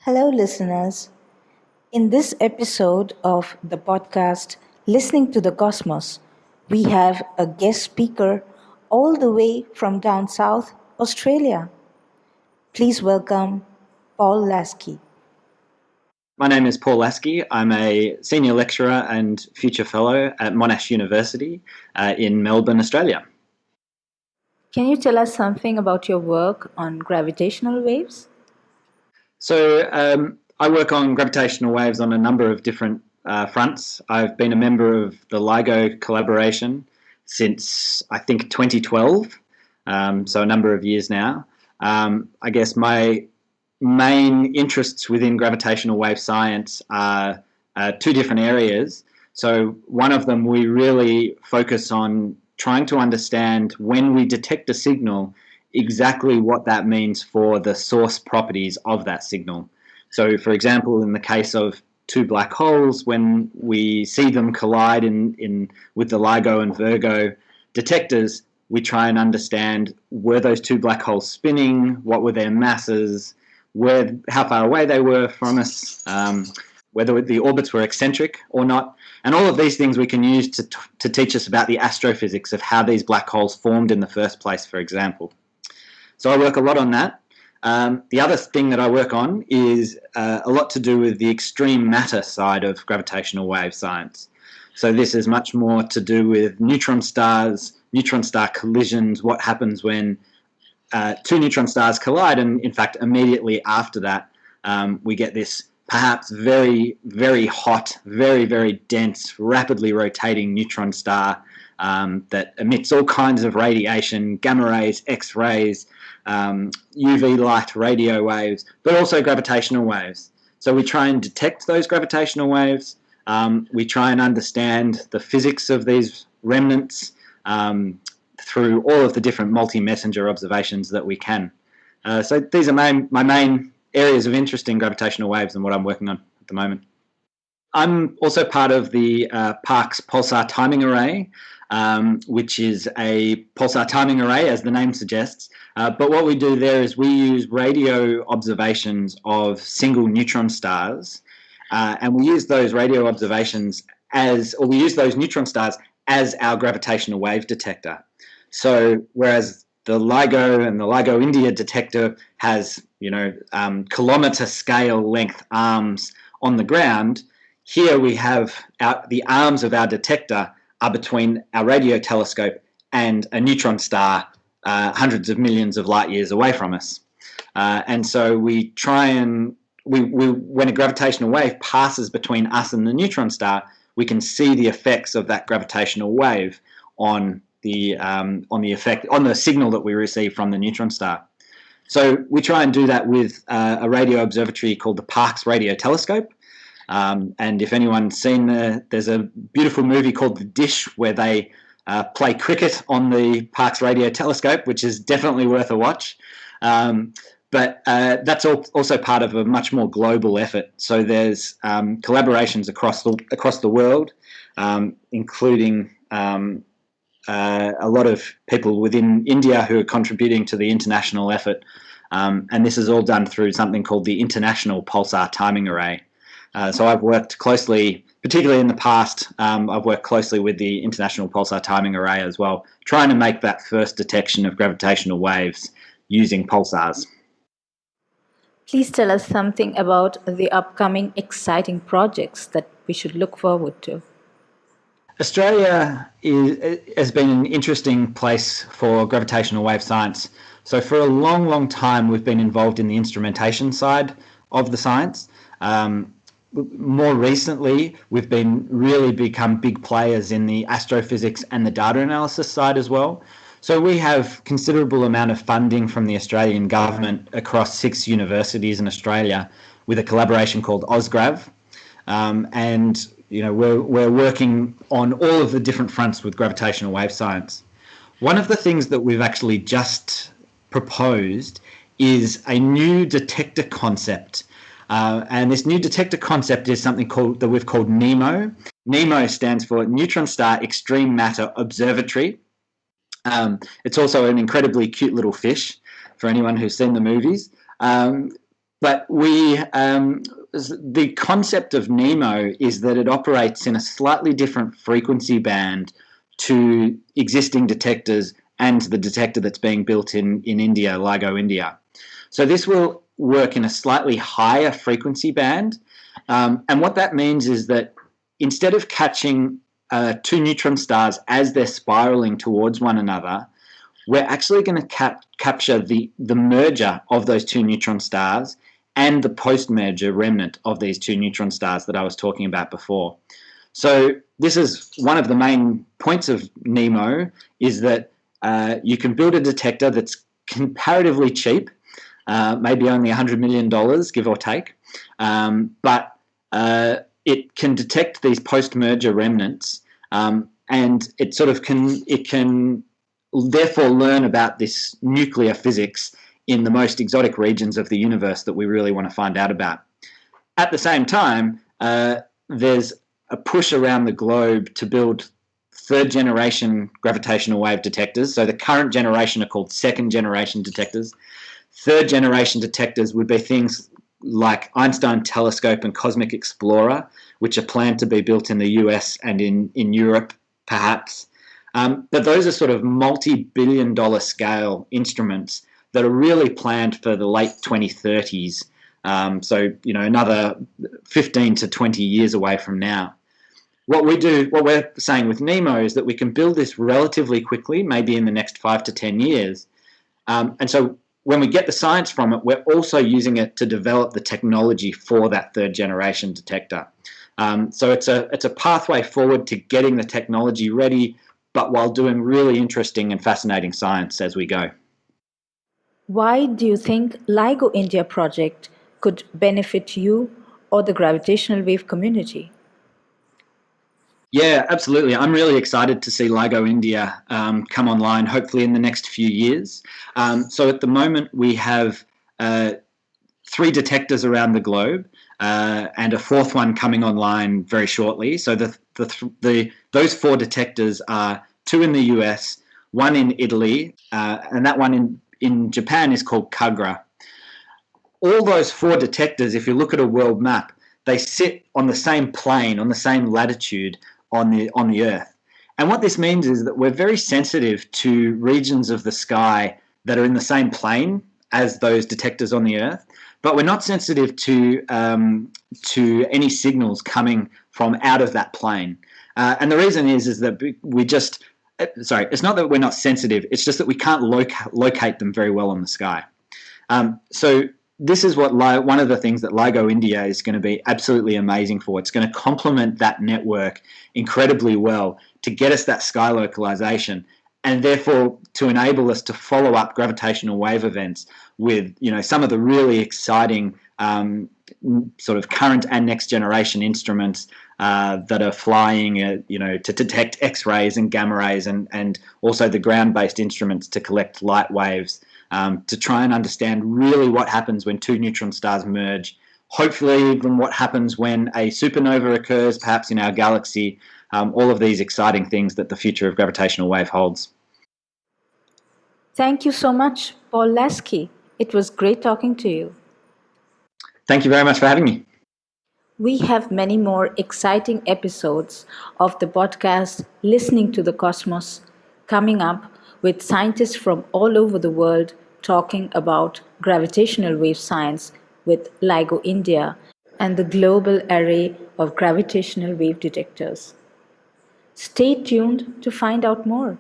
Hello, listeners. In this episode of the podcast Listening to the Cosmos, we have a guest speaker all the way from down south, Australia. Please welcome Paul Lasky. My name is Paul Lasky. I'm a senior lecturer and future fellow at Monash University in Melbourne, Australia. Can you tell us something about your work on gravitational waves? So I work on gravitational waves on a number of different fronts. I've been a member of the LIGO collaboration since, I think, 2012, so a number of years now. I guess my main interests within gravitational wave science are two different areas. So one of them, we really focus on trying to understand when we detect a signal, exactly what that means for the source properties of that signal. So, for example, in the case of two black holes, when we see them collide with the LIGO and Virgo detectors, we try and understand, were those two black holes spinning, what were their masses, how far away they were from us, whether the orbits were eccentric or not. And all of these things we can use to teach us about the astrophysics of how these black holes formed in the first place, for example. So I work a lot on that. The other thing that I work on is a lot to do with the extreme matter side of gravitational wave science. So this is much more to do with neutron stars, neutron star collisions, what happens when two neutron stars collide, and in fact immediately after that we get this perhaps very, very hot, very, very dense, rapidly rotating neutron star that emits all kinds of radiation, gamma rays, X-rays, UV light, radio waves, but also gravitational waves. So we try and detect those gravitational waves. We try and understand the physics of these remnants through all of the different multi-messenger observations that we can. So these are my main areas of interest in gravitational waves and what I'm working on at the moment. I'm also part of the Parkes Pulsar Timing Array, which is a pulsar timing array, as the name suggests. But what we do there is we use radio observations of single neutron stars, and we use those radio observations we use those neutron stars as our gravitational wave detector. So whereas the LIGO and the LIGO-India detector has, kilometre scale length arms on the ground, here we have the arms of our detector are between our radio telescope and a neutron star hundreds of millions of light years away from us. And so we try and, when a gravitational wave passes between us and the neutron star, we can see the effects of that gravitational wave on the signal that we receive from the neutron star. So we try and do that with a radio observatory called the Parkes Radio Telescope. And if anyone's seen there's a beautiful movie called The Dish where they play cricket on the Parkes Radio Telescope, which is definitely worth a watch. But that's also part of a much more global effort. So there's collaborations across the world, including a lot of people within India who are contributing to the international effort. And this is all done through something called the International Pulsar Timing Array. So I've worked closely, particularly in the past, I've worked closely with the International Pulsar Timing Array as well, trying to make that first detection of gravitational waves using pulsars. Please tell us something about the upcoming exciting projects that we should look forward to. Australia has been an interesting place for gravitational wave science. So for a long, long time, we've been involved in the instrumentation side of the science. More recently, we've become big players in the astrophysics and the data analysis side as well. So we have considerable amount of funding from the Australian government across 6 universities in Australia with a collaboration called AusGrav. And we're working on all of the different fronts with gravitational wave science. One of the things that we've actually just proposed is a new detector concept. And this new detector concept is something that we've called NEMO. NEMO stands for Neutron Star Extreme Matter Observatory. It's also an incredibly cute little fish for anyone who's seen the movies. But But the concept of NEMO is that it operates in a slightly different frequency band to existing detectors and the detector that's being built in India, LIGO-India. So this will work in a slightly higher frequency band. And what that means is that instead of catching two neutron stars as they're spiraling towards one another, we're actually going to capture the merger of those two neutron stars and the post-merger remnant of these two neutron stars that I was talking about before. So this is one of the main points of NEMO, is that you can build a detector that's comparatively cheap, maybe only $100 million, give or take, but it can detect these post-merger remnants, and it can therefore learn about this nuclear physics in the most exotic regions of the universe that we really want to find out about. At the same time, there's a push around the globe to build third-generation gravitational wave detectors. So the current generation are called second-generation detectors. Third-generation detectors would be things like Einstein Telescope and Cosmic Explorer, which are planned to be built in the US and in Europe, perhaps. But those are sort of multi-billion-dollar scale instruments that are really planned for the late 2030s. So, another 15 to 20 years away from now. What we're saying with NEMO is that we can build this relatively quickly, maybe in the next 5 to 10 years. And so when we get the science from it, we're also using it to develop the technology for that third generation detector. So it's a pathway forward to getting the technology ready, but while doing really interesting and fascinating science as we go. Why do you think LIGO-India project could benefit you or the gravitational wave community? Yeah, absolutely. I'm really excited to see LIGO-India come online, hopefully in the next few years. So at the moment, we have 3 detectors around the globe, and a 4th one coming online very shortly. So those 4 detectors are 2 in the US, 1 in Italy, and that one in Japan is called Kagra. All those 4 detectors, if you look at a world map, they sit on the same plane, on the same latitude on the Earth. And what this means is that we're very sensitive to regions of the sky that are in the same plane as those detectors on the Earth, but we're not sensitive to any signals coming from out of that plane. And the reason is that it's not that we're not sensitive, it's just that we can't locate them very well on the sky. So this is one of the things that LIGO-India is going to be absolutely amazing for. It's going to complement that network incredibly well to get us that sky localization, and therefore to enable us to follow up gravitational wave events with some of the really exciting sort of current and next generation instruments that are flying to detect X-rays and gamma rays, and also the ground-based instruments to collect light waves, to try and understand really what happens when 2 neutron stars merge, hopefully even what happens when a supernova occurs, perhaps in our galaxy, all of these exciting things that the future of gravitational wave holds. Thank you so much, Paul Lasky. It was great talking to you. Thank you very much for having me. We have many more exciting episodes of the podcast Listening to the Cosmos coming up, with scientists from all over the world talking about gravitational wave science with LIGO-India and the global array of gravitational wave detectors. Stay tuned to find out more.